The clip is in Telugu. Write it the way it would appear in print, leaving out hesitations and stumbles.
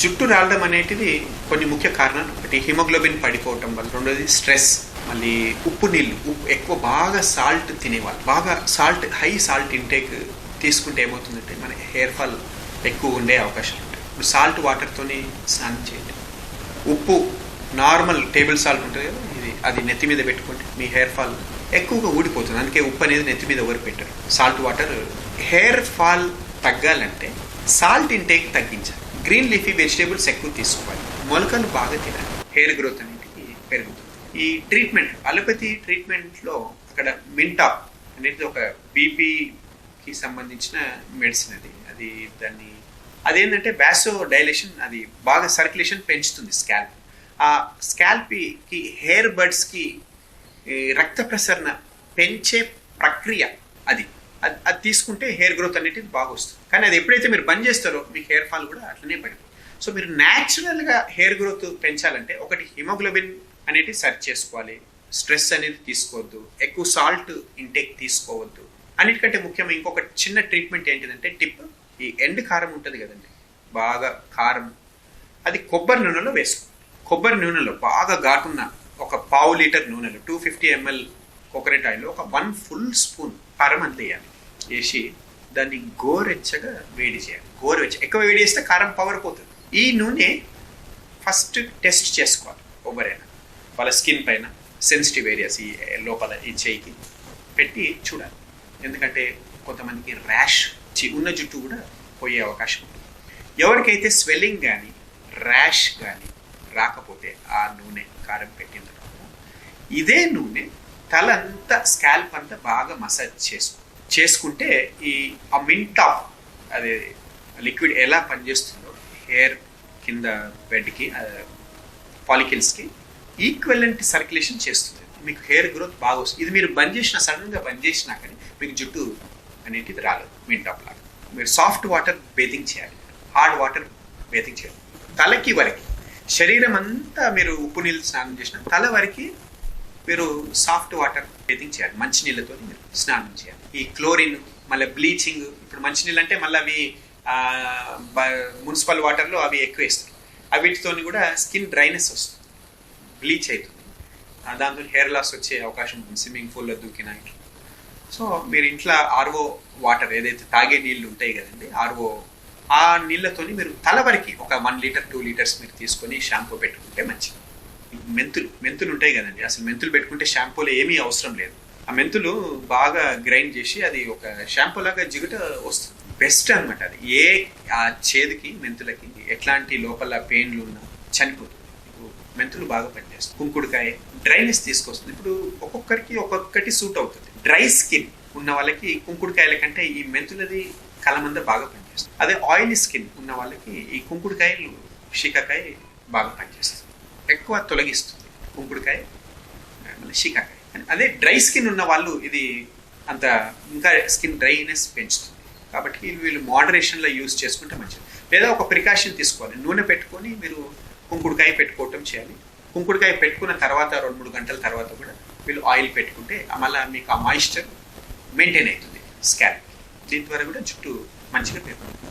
జుట్టు రాలడం అనేటిది కొన్ని ముఖ్య కారణాలు. ఒకటి హిమోగ్లోబిన్ పడిపోవటం వల్ల, రెండోది స్ట్రెస్, మళ్ళీ ఉప్పు నీళ్ళు, ఎక్కువ బాగా సాల్ట్ తినేవాళ్ళు, బాగా హై సాల్ట్ ఇంటేక్ తీసుకుంటే ఏమవుతుందంటే మన హెయిర్ ఫాల్ ఎక్కువ ఉండే అవకాశాలు ఉంటాయి. ఇప్పుడు సాల్ట్ వాటర్తోని స్నానం చేయండి. ఉప్పు నార్మల్ టేబుల్ సాల్ట్ ఉంటుంది కదా, అది నెత్తి మీద పెట్టుకుంటే మీ హెయిర్ ఫాల్ ఎక్కువగా ఊడిపోతుంది. అందుకే ఉప్పు అనేది నెత్తి మీద ఎవరు పెట్టారు. Salt water. హెయిర్ ఫాల్ తగ్గాలంటే సాల్ట్ ఇంటేక్ తగ్గించాలి. గ్రీన్ లీఫీ వెజిటేబుల్స్ ఎక్కువ తీసుకోవాలి. మొలకలు బాగా తినాలి. హెయిర్ గ్రోత్ అనేది పెరుగుతుంది. ఈ ట్రీట్మెంట్, అలోపతి ట్రీట్మెంట్లో అక్కడ మింటా అనేది ఒక బీపీకి సంబంధించిన మెడిసిన్. అది దాన్ని అదేంటంటే వ్యాసో డైలేషన్, అది బాగా సర్క్యులేషన్ పెంచుతుంది స్కాల్ప్. ఆ స్కాల్ప్కి హెయిర్ బడ్స్కి రక్త ప్రసరణ పెంచే ప్రక్రియ అది తీసుకుంటే హెయిర్ గ్రోత్ అనేది బాగా వస్తుంది. కానీ అది ఎప్పుడైతే మీరు బంద్ చేస్తారో మీకు హెయిర్ ఫాల్ కూడా అట్లనే పడిపోతుంది. సో మీరు న్యాచురల్గా హెయిర్ గ్రోత్ పెంచాలంటే ఒకటి హిమోగ్లోబిన్ అనేది సరి చేసుకోవాలి, స్ట్రెస్ అనేది తీసుకోవద్దు, ఎక్కువ సాల్ట్ ఇంటేక్ తీసుకోవద్దు. అన్నిటికంటే ముఖ్యంగా ఇంకొక చిన్న ట్రీట్మెంట్ ఏంటిదంటే టిప్, ఈ ఎండు కారం ఉంటుంది కదండి, బాగా కారం, అది కొబ్బరి నూనెలో వేసుకోవాలి. కొబ్బరి నూనెలో బాగా ఘాటున్న ఒక 1/2 లీటర్ నూనెలో 250 ml కోకోనట్ ఆయిల్లో ఒక 1 full స్పూన్ కారం అంత వేయాలి. వేసి దాన్ని గోరెచ్చగా వేడి చేయాలి. ఎక్కువ వేడి చేస్తే కారం పవర్ పోతుంది. ఈ నూనె ఫస్ట్ టెస్ట్ చేసుకోవాలి. కొబ్బరైనా వాళ్ళ స్కిన్ పైన సెన్సిటివ్ ఏరియాస్, ఈ లోపల ఈ చేయికి పెట్టి చూడాలి. ఎందుకంటే కొంతమందికి ర్యాష్, ఉన్న జుట్టు కూడా పోయే అవకాశం ఉంటుంది. ఎవరికైతే స్వెల్లింగ్ కానీ ర్యాష్ కానీ రాకపోతే ఆ నూనె కారం పెట్టిన తర్వాత ఇదే నూనె తలంతా స్కాల్ప్ అంతా బాగా మసాజ్ చేసుకుంటే ఆ మింట్ ఆఫ్ అదే లిక్విడ్ ఎలా పనిచేస్తుందో హెయిర్ కింద బెడ్కి ఫాలికల్స్కి ఈక్వలెంట్ సర్క్యులేషన్ చేస్తుంది. మీకు హెయిర్ గ్రోత్ బాగా వస్తుంది. ఇది మీరు సడన్గా బంద్ చేసినా కానీ మీకు జుట్టు అనేటిది రాలేదు. మింట్ ఆఫ్ లాగా మీరు సాఫ్ట్ వాటర్ బేతింగ్ చేయాలి, హార్డ్ వాటర్ బేతింగ్ చేయాలి. తలకి వరకు, శరీరం అంతా మీరు ఉప్పు నీళ్ళు స్నానం చేసిన తల వరకు మీరు సాఫ్ట్ వాటర్ బేతింగ్ చేయాలి. మంచినీళ్ళతో మీరు స్నానం చేయాలి. ఈ క్లోరిన్, మళ్ళీ బ్లీచింగ్, ఇప్పుడు మంచినీళ్ళు అంటే మళ్ళీ అవి మున్సిపల్ వాటర్లో అవి ఎక్కువ వేస్తారు. వీటితో కూడా స్కిన్ డ్రైనెస్ వస్తుంది, బ్లీచ్ అవుతుంది. దాంతో హెయిర్ లాస్ వచ్చే అవకాశం ఉంటుంది స్విమ్మింగ్ పూల్లో దూకినా. సో మీరు ఇంట్లో ఆర్ఓ వాటర్ ఏదైతే తాగే నీళ్ళు ఉంటాయి కదండి, ఆ నీళ్ళతోని మీరు తల వరకు ఒక 1 లీటర్ 2 లీటర్స్ మీరు తీసుకొని షాంపూ పెట్టుకుంటే మంచిది. మెంతులు ఉంటాయి కదండి, అసలు మెంతులు పెట్టుకుంటే షాంపూలో ఏమీ అవసరం లేదు. ఆ మెంతులు బాగా గ్రైండ్ చేసి అది ఒక షాంపూ లాగా జిగుట వస్తుంది. బెస్ట్ అనమాట అది. ఆ చేదుకి మెంతులకి ఎట్లాంటి లోపల పెయిన్లు ఉన్నా చనిపోతుంది. మెంతులు బాగా పనిచేస్తుంది. కుంకుడుకాయ డ్రైనెస్ తీసుకొస్తుంది. ఇప్పుడు ఒక్కొక్కటి సూట్ అవుతుంది. డ్రై స్కిన్ ఉన్న వాళ్ళకి కుంకుడుకాయల కంటే ఈ మెంతులది కలమంద బాగా పనిచేస్తుంది. అదే ఆయిలీ స్కిన్ ఉన్న వాళ్ళకి ఈ కుంకుడుకాయలు, షికాకాయ బాగా పనిచేస్తుంది, ఎక్కువ తొలగిస్తుంది. కుంకుడుకాయ, మళ్ళీ షికాకాయ. అదే డ్రై స్కిన్ ఉన్న వాళ్ళు ఇది అంత ఇంకా స్కిన్ డ్రైనెస్ పెంచుతుంది. కాబట్టి వీళ్ళు మోడరేషన్లో యూజ్ చేసుకుంటే మంచిది. లేదా ఒక ప్రికాషన్ తీసుకోవాలి. నూనె పెట్టుకొని మీరు కుంకుడుకాయ పెట్టుకోవటం చేయాలి. కుంకుడుకాయ పెట్టుకున్న తర్వాత 2-3 గంటల తర్వాత కూడా వీళ్ళు ఆయిల్ పెట్టుకుంటే మళ్ళీ మీకు ఆ మాయిశ్చర్ మెయింటైన్ అవుతుంది స్కాల్ప్. దీని ద్వారా కూడా జుట్టు మంచిగా పెరుగుతుంది.